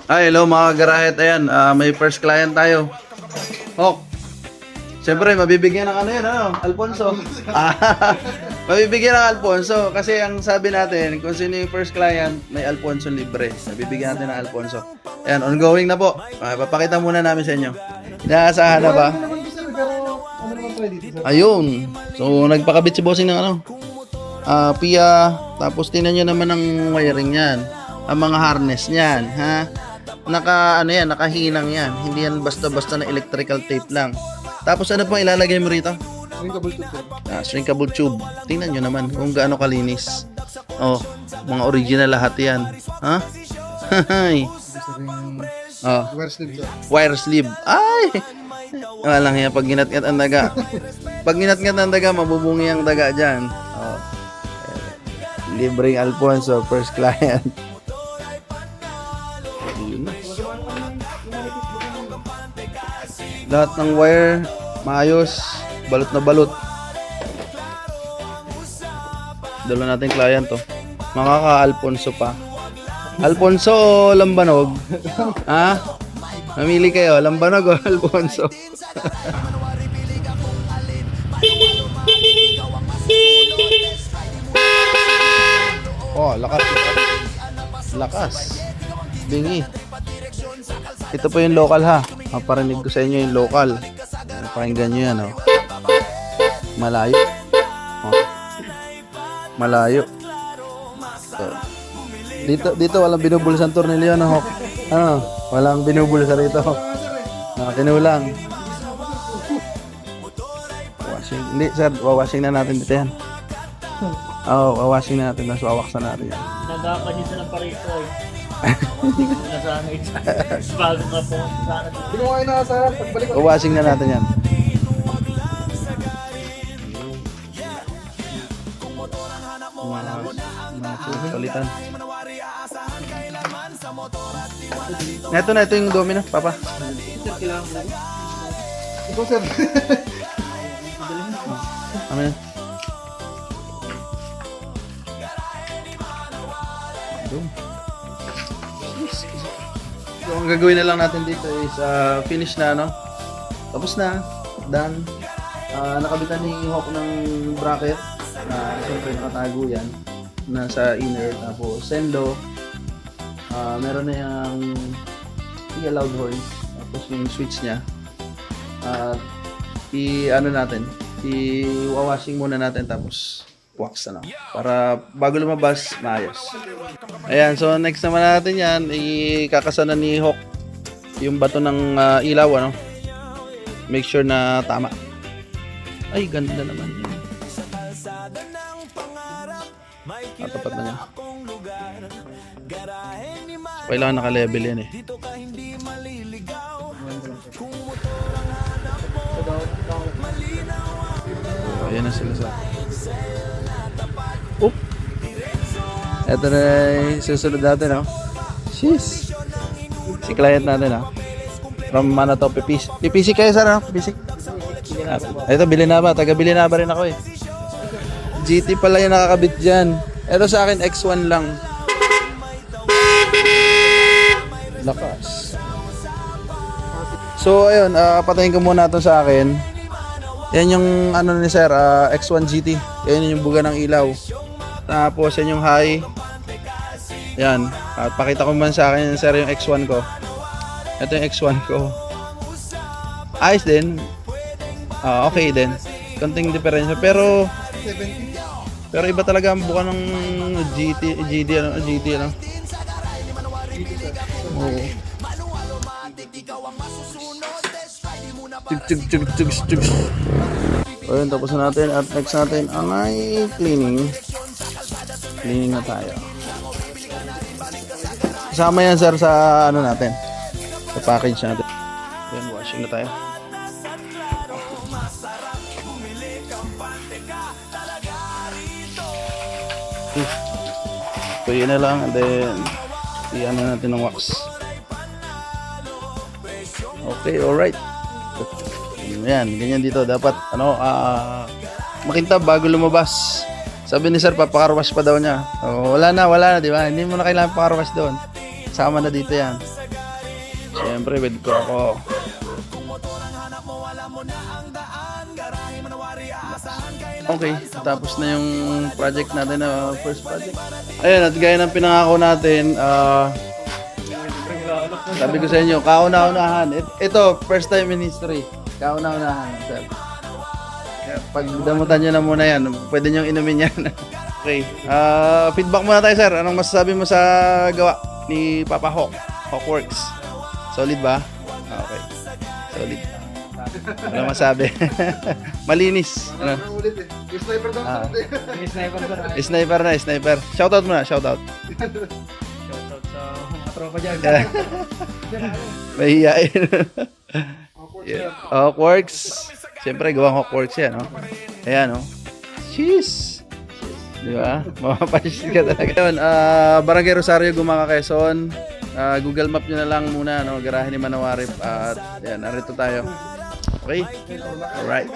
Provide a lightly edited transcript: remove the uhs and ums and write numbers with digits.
Ay, hello mga garahet. Ayan, may first client tayo. Hok. Siyempre, mabibigyan ng ano yan, Alfonso. Mabibigyan ng Alfonso. Kasi ang sabi natin, kung sino yung first client, may Alfonso libre. Mabibigyan natin ng Alfonso. Ayan, ongoing na po. Papakita muna namin sa inyo. Inaasahan na ba? Ayun. So, nagpakabit si bossing ng PIA. Tapos, tinan nyo naman ang wiring yan. Ang mga harness niyan, ha? Nakahinang yan. Hindi yan basta-basta na electrical tape lang. Tapos ano pang ilalagay mo rito? Shrinkable tube. Shrinkable tube. Tingnan nyo naman kung gaano kalinis. Oh, mga original lahat yan. Ha? Oh. Wire sleeve. Wire sleeve. Ay! Walang yan. Pag ginat-ngat ang daga. Pag ginat-ngat ang daga, mabubungi ang daga dyan. Oh. Libreng Alfonso, first client. Lahat ng wire maayos, balot na balot. Dalo natin client to. Makaka-Alfonso pa. Alfonso o Lambanog? Ha? Mamili kayo, Lambanog o Alfonso? Oh, lakas. Lakas. Bingi. Ito po yung local ha. Maparinig ko sa inyo yung local. Pakinggan nyo yan oh. Malayo. Oh. Malayo. So, dito walang binubulsan tornilyo no. Walang binubulsa rito. Kinulang. Washing. Hindi sir, wawashing na natin dito yan. Wawashing na natin. Tapos wawaksan natin yan. Nagkakanisa ng parito eh. Nasanay sa bago ka po. Binuhay na sa pagbalik. Wawashing na natin yan. Palitan. Ito yung domino, papa. Ito sir. Amin. So, ang gagawin na lang natin dito is finish na, no? Tapos na. Done. Nakabitan ni Hawk ng bracket na siyempre nakatago yan nasa inner. Tapos sendo. Meron na yung loud horns. Tapos yung switch niya. I-washing muna natin tapos wax para bago lumabas maayos. Ayan, so next naman natin yan ikakasana ni Hawk yung bato ng ilaw make sure na tama. Ay ganda naman yan. Tapat na yan. Kailangan naka-level yan eh. Ayan na sila sa ito na yung susunod natin Sheesh. Si client natin from to PPC kayo sir PPC. Ito Bilinaba, taga Bilinaba rin ako eh. GT pala yung nakakabit dyan. Ito sa akin X1 lang. Lakas. So ayun, patayin ko muna ito sa akin. Yan yung ni sir, X1 GT. Yan yung buga ng ilaw. Tapos yan yung high. Yan. At pakita ko man sa akin sir yung X1 ko. Ito yung X1 ko. Ayos din. Okay din. Konting diferensya pero iba talaga ang buka ng GT Oo. Chug. Ayun, tapos na natin at next natin ay cleaning na tayo. Kasama yan sir sa natin sa package natin. Ayun, washing na tayo. So yun na lang and then i-ano natin ng wax. Okay, alright. Ayan, ganyan dito. Dapat, makintab bago lumabas. Sabi ni sir, papakarwash pa daw niya. Wala na, di ba? Hindi mo na kailangan pakarwash doon. Sama na dito yan. Siyempre, with Coco. Okay, tapos na yung project natin na first project. Ayun, at gaya ng pinangako natin, sabi ko sa inyo, kauna-unahan. Ito, first time in history. Kauna-unahan, sir. Kaya pag damutan nyo na muna yan, pwede nyo inumin yan. Okay, feedback muna tayo, sir. Anong masasabi mo sa gawa ni Papa Hawk? Hawkworks. Solid ba? Okay, solid. Wala masabi. Malinis. Ano? Ano ulit eh. Yung sniper daw Ah. ulit eh. May sniper ba? Sniper na, sniper. Shoutout muna, shoutout. Shoutout sa mga tropa dyan. Mahihain. Awkward Yeah. sir. Hawkworks. Siyempre, gawang Hawkworks yan, no? Ayan, no? Cheese! Di ba? Mapapasis ka talaga. Yun, Barangay Rosario, Gumaka, Quezon. Google Map nyo na lang muna, no? Garahe ni Manawarip. At yan, narito tayo. Okay? Alright.